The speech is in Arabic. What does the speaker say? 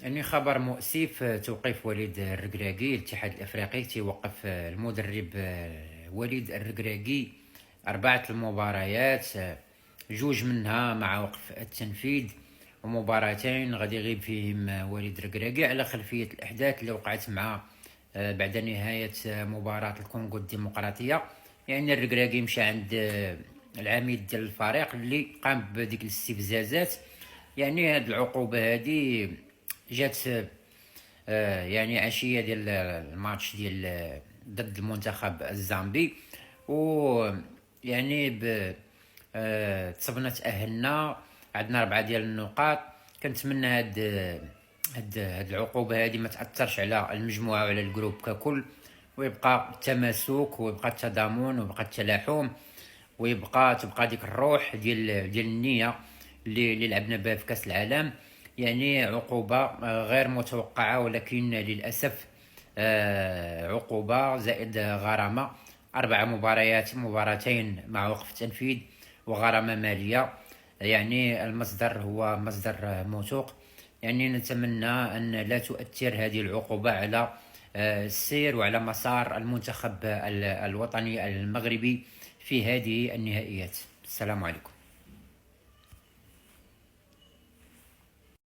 يعني خبر مؤسف، توقيف وليد الركراكي. الاتحاد الافريقي توقف المدرب وليد الركراكي 4 المباريات، جوج منها مع وقف التنفيذ، ومباراتين غادي يغيب فيهم وليد الركراكي على خلفية الأحداث اللي وقعت مع بعد نهاية مباراة الكونغو الديمقراطية. يعني الركراكي مشى عند العميد ديال الفريق اللي قام بديك الاستفزازات. يعني هاد العقوبة هادي جات يعني عشيه ديال الماتش ديال ضد المنتخب الزامبي، و يعني تصبنا تاهلنا، عندنا 4 ديال النقاط. كنتمنى هاد العقوبه هذه ما تاثرش على المجموعه وعلى الجروب ككل، ويبقى التماسك ويبقى التضامن ويبقى التلاحم، تبقى ديك الروح ديال النيه اللي لعبنا بها في كاس العالم. يعني عقوبه غير متوقعه، ولكن للاسف عقوبه زائد غرامه، 4 مباريات، مباراتين مع وقف تنفيذ وغرامه ماليه. يعني المصدر هو مصدر موثوق. يعني نتمنى ان لا تؤثر هذه العقوبه على السير وعلى مسار المنتخب الوطني المغربي في هذه النهائيات. السلام عليكم.